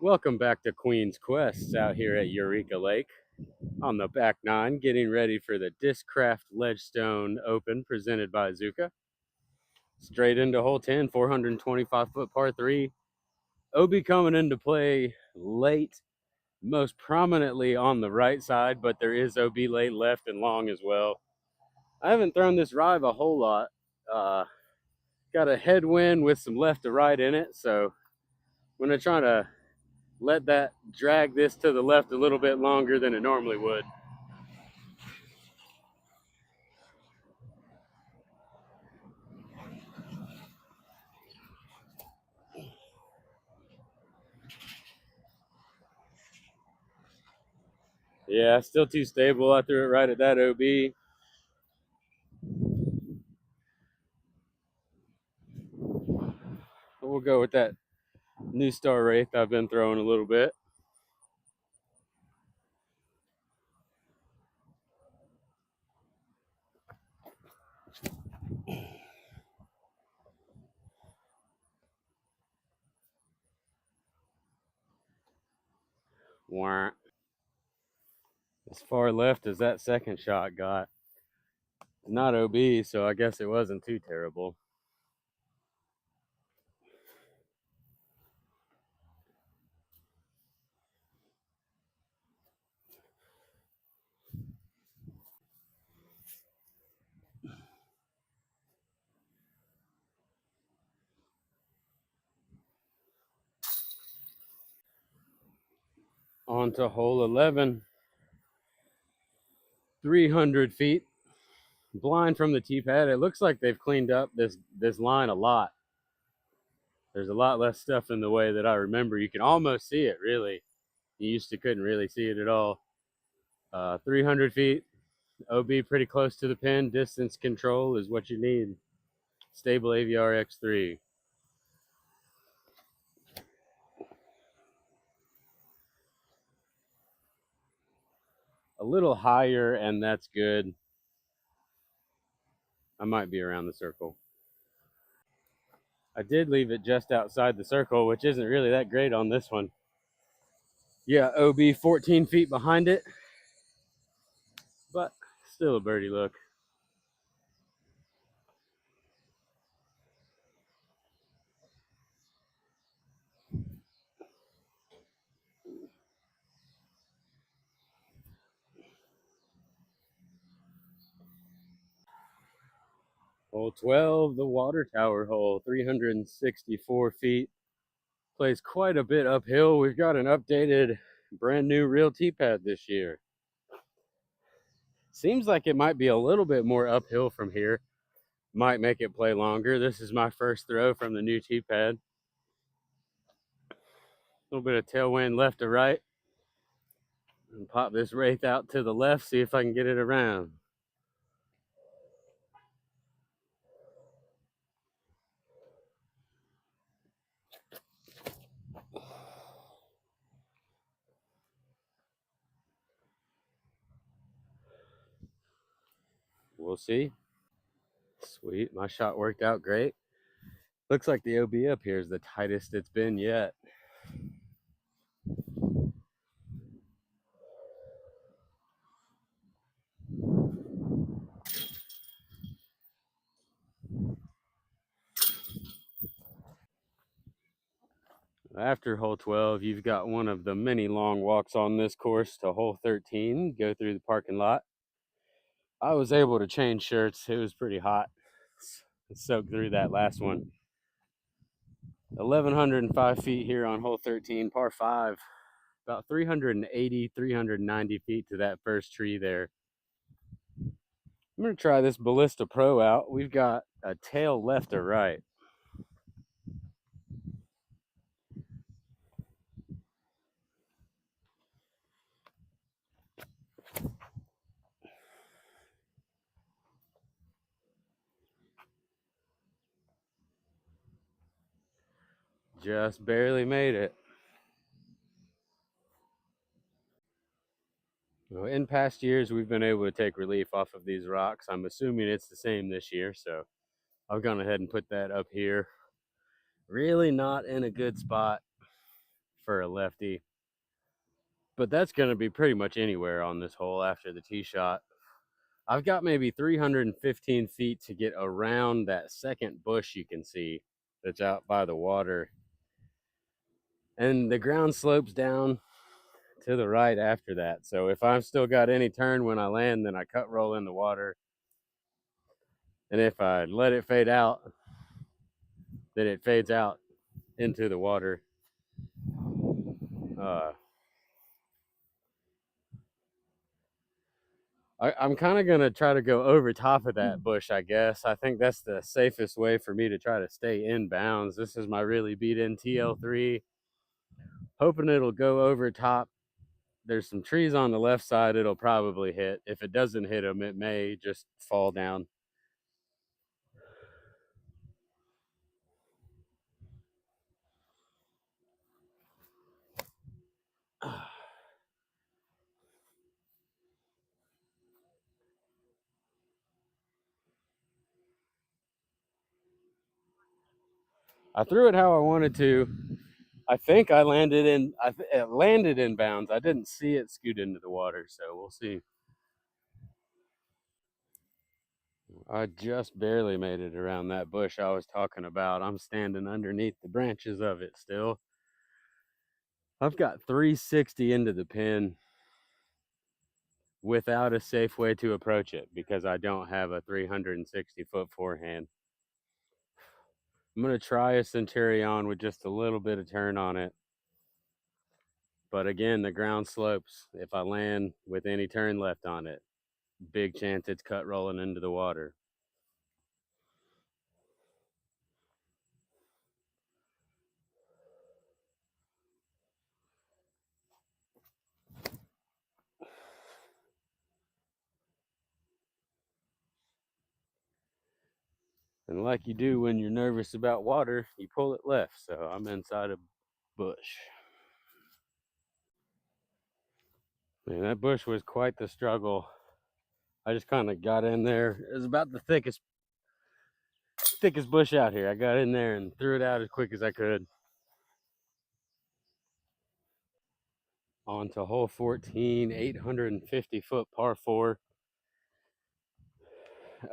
Welcome back to Queen's Quest out here at Eureka Lake on the back nine, getting ready for the Discraft Ledgestone Open presented by Zuca. Straight into hole 10, 425-foot par 3. OB coming into play late, most prominently on the right side, but there is OB late left and long as well. I haven't thrown this drive a whole lot. Got a headwind with some left to right in it, so I'm going to try to let that drag this to the left a little bit longer than it normally would. Yeah, still too stable. I threw it right at that OB. We'll go with that New Star Wraith I've been throwing a little bit. Wah. As far left as that second shot got. Not OB, so I guess it wasn't too terrible. On to hole 11. 300 feet. Blind from the tee pad. It looks like they've cleaned up this line a lot. There's a lot less stuff in the way that I remember. You can almost see it, really. You used to couldn't really see it at all. 300 feet. OB pretty close to the pin. Distance control is what you need. Stable AVR X3. A little higher, and that's good. I might be around the circle. I did leave it just outside the circle, which isn't really that great on this one. Yeah, OB 14 feet behind it, but still a birdie look. Hole 12, the water tower hole, 364 feet. Plays quite a bit uphill. We've got an updated, brand new real tee pad this year. Seems like it might be a little bit more uphill from here. Might make it play longer. This is my first throw from the new tee pad. A little bit of tailwind left to right. And pop this Wraith out to the left, see if I can get it around. We'll see. Sweet, my shot worked out great. Looks like the OB up here is the tightest it's been yet. After hole 12, you've got one of the many long walks on this course to hole 13, go through the parking lot. I was able to change shirts. It was pretty hot. Soaked through that last one. 1,105 feet here on hole 13, par 5. About 380, 390 feet to that first tree there. I'm going to try this Ballista Pro out. We've got a tail left or right. Just barely made it. Well, in past years, we've been able to take relief off of these rocks. I'm assuming it's the same this year, so I've gone ahead and put that up here. Really not in a good spot. for a lefty. But that's going to be pretty much anywhere on this hole after the tee shot. I've got maybe 315 feet to get around that second bush you can see that's out by the water. And the ground slopes down to the right after that. So if I've still got any turn when I land, then I cut roll in the water. And if I let it fade out, then it fades out into the water. I'm kind of going to try to go over top of that bush, I guess. I think that's the safest way for me to try to stay in bounds. This is my really beat in TL3. Hoping it'll go over top. There's some trees on the left side it'll probably hit. If it doesn't hit them, it may just fall down. I threw it how I wanted to. I think I landed in. It landed in bounds. I didn't see it scoot into the water, so we'll see. I just barely made it around that bush I was talking about. I'm standing underneath the branches of it still. I've got 360 into the pin without a safe way to approach it because I don't have a 360-foot forehand. I'm going to try a Centurion with just a little bit of turn on it. But again, the ground slopes. If I land with any turn left on it, big chance it's cut rolling into the water. And like you do when you're nervous about water, you pull it left. So I'm inside a bush. Man, that bush was quite the struggle. I just kind of got in there. It was about the thickest bush out here. I got in there and threw it out as quick as I could. On to hole 14, 850-foot par 4.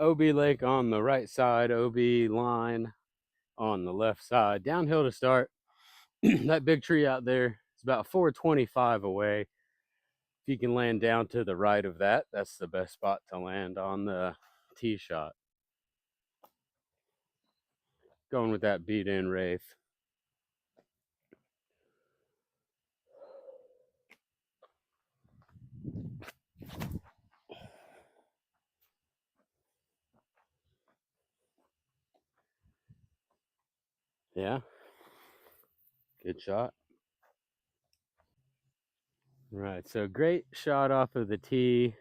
OB Lake on the right side, OB line on the left side. Downhill to start. That big tree out there is about 425 away. If you can land down to the right of that, that's the best spot to land on the tee shot. Going with that beat in Wraith. Yeah. Good shot. Right, so great shot off of the tee.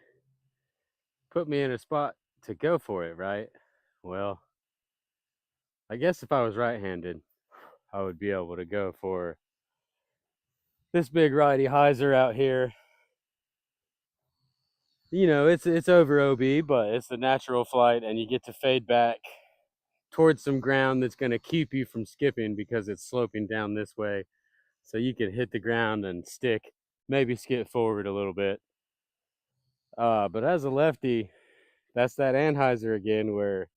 Put me in a spot to go for it, right? Well, I guess if I was right-handed, I would be able to go for this big righty hyzer out here. You know, it's over OB, but it's the natural flight, and you get to fade back towards some ground that's going to keep you from skipping because it's sloping down this way. So you could hit the ground and stick, maybe skip forward a little bit. But as a lefty, that's that anhyzer again, where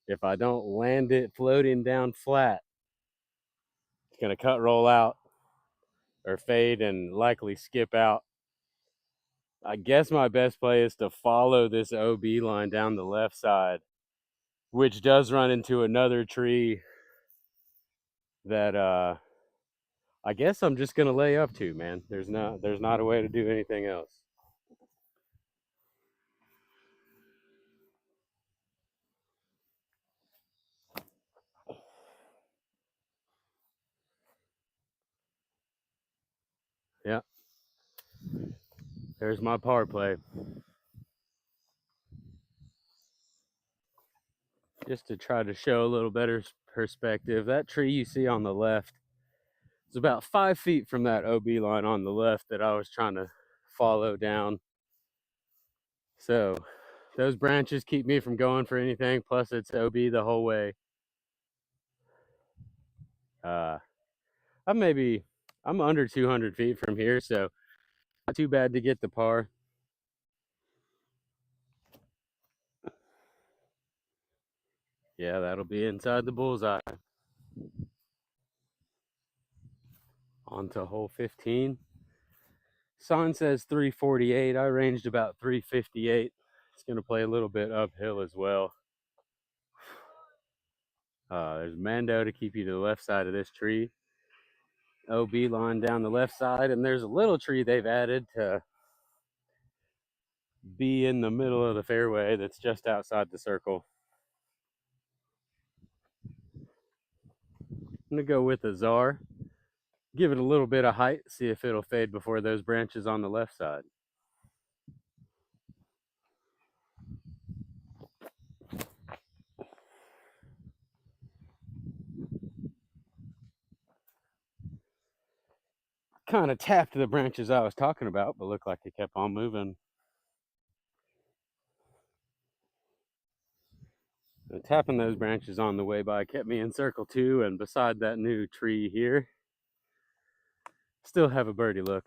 if I don't land it floating down flat, it's going to cut roll out or fade and likely skip out. I guess my best play is to follow this OB line down the left side, which does run into another tree that I guess I'm just gonna lay up to, man. There's not a way to do anything else. Yeah. There's my par play. Just to try to show a little better perspective, that tree you see on the left is about 5 feet from that OB line on the left that I was trying to follow down. So those branches keep me from going for anything, plus it's OB the whole way. I'm maybe I'm under 200 feet from here, so not too bad to get the par. Yeah, that'll be inside the bullseye. On to hole 15. Sign says 348. I ranged about 358. It's going to play a little bit uphill as well. There's Mando to keep you to the left side of this tree. OB line down the left side, and there's a little tree they've added to be in the middle of the fairway that's just outside the circle. I'm going to go with a Czar. Give it a little bit of height, see if it'll fade before those branches on the left side. Kind of tapped the branches I was talking about, but looked like it kept on moving. And tapping those branches on the way by kept me in circle 2, and beside that new tree here, still have a birdie look.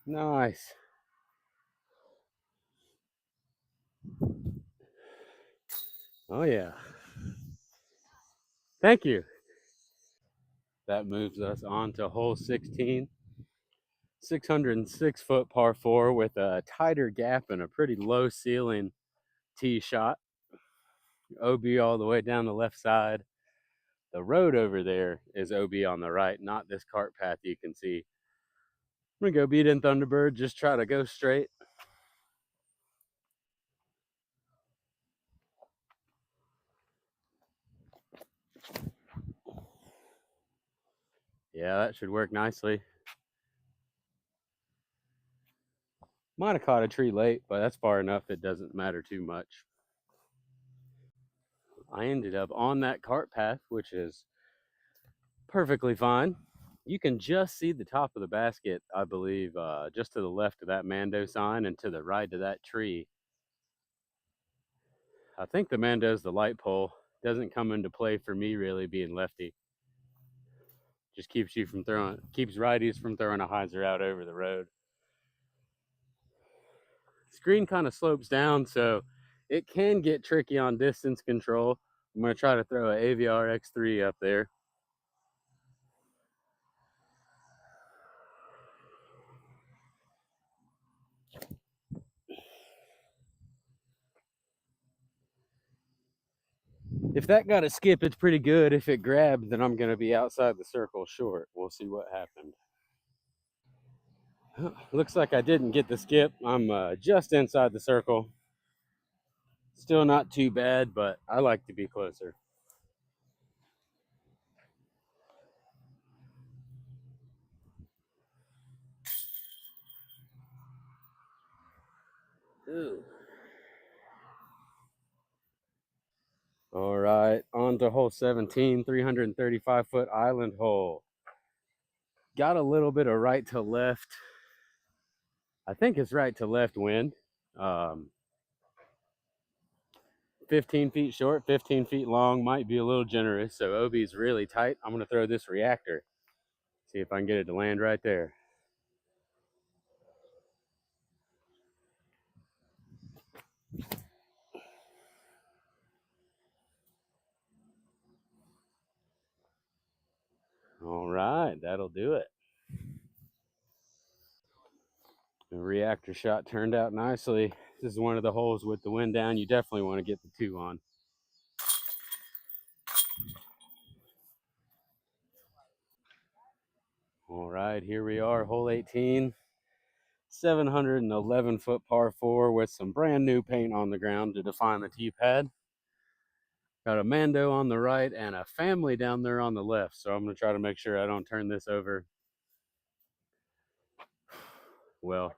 Nice. Oh yeah. Thank you. That moves us on to hole 16. 606 foot par 4 with a tighter gap and a pretty low ceiling tee shot. OB all the way down the left side. The road over there is OB on the right, not this cart path you can see. I'm gonna go beat in Thunderbird, just try to go straight. Yeah, that should work nicely. Might have caught a tree late, but that's far enough it doesn't matter too much. I ended up on that cart path, which is perfectly fine. You can just see the top of the basket, I believe, just to the left of that Mando sign and to the right of that tree. I think the Mando's the light pole. Doesn't come into play for me really being lefty. Just keeps righties from throwing a hyzer out over the road. Screen kind of slopes down, so it can get tricky on distance control. I'm going to try to throw an AVR X3 up there. If that got a skip, it's pretty good. If it grabbed, then I'm going to be outside the circle short. We'll see what happened. Looks like I didn't get the skip. I'm just inside the circle. Still not too bad, but I like to be closer. Ooh. All right, on to hole 17, 335 foot island hole. Got a little bit of right to left. I think it's right to left wind. 15 feet short, 15 feet long, might be a little generous. So OB's really tight. I'm going to throw this reactor. See if I can get it to land right there. All right, that'll do it. The reactor shot turned out nicely. This is one of the holes with the wind down. You definitely want to get the 2 on. All right, here we are, hole 18. 711 foot par 4 with some brand new paint on the ground to define the tee pad. Got a Mando on the right and a family down there on the left. So I'm going to try to make sure I don't turn this over. Well,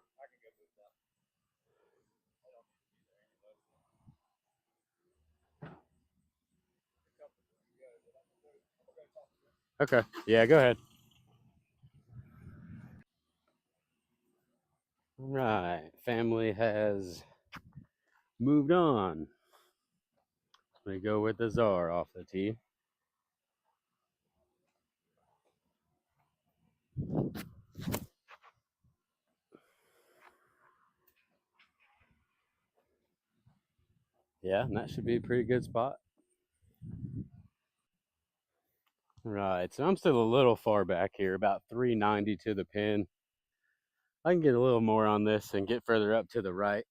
okay. Yeah, go ahead. Right, family has moved on. We go with the czar off the tee. Yeah, and that should be a pretty good spot. Right, so I'm still a little far back here, about 390 to the pin. I can get a little more on this and get further up to the right.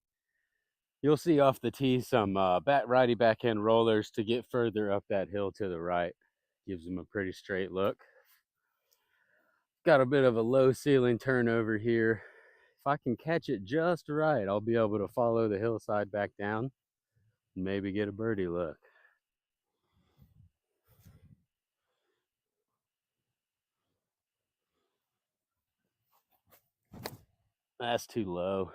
You'll see off the tee some righty backhand rollers to get further up that hill to the right. Gives them a pretty straight look. Got a bit of a low ceiling turnover here. If I can catch it just right, I'll be able to follow the hillside back down and maybe get a birdie look. That's too low.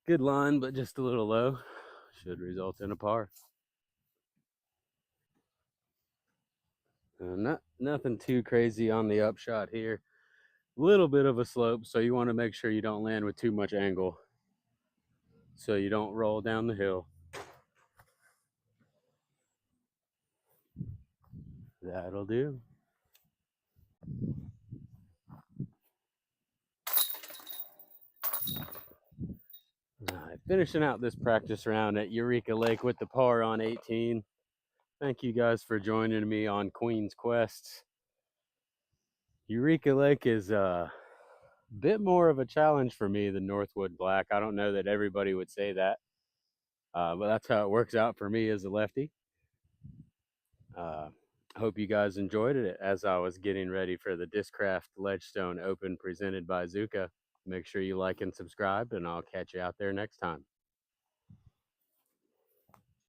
Good line, but just a little low. Should result in a par. Nothing too crazy on the upshot here. Little bit of a slope, so you want to make sure you don't land with too much angle so you don't roll down the hill. That'll do. All right, finishing out this practice round at Eureka Lake with the par on 18. Thank you guys for joining me on Queen's Quest. Eureka Lake is a bit more of a challenge for me than Northwood Black. I don't know that everybody would say that, but that's how it works out for me as a lefty. Hope you guys enjoyed it as I was getting ready for the Discraft Ledgestone Open presented by Zuca. Make sure you like and subscribe, and I'll catch you out there next time.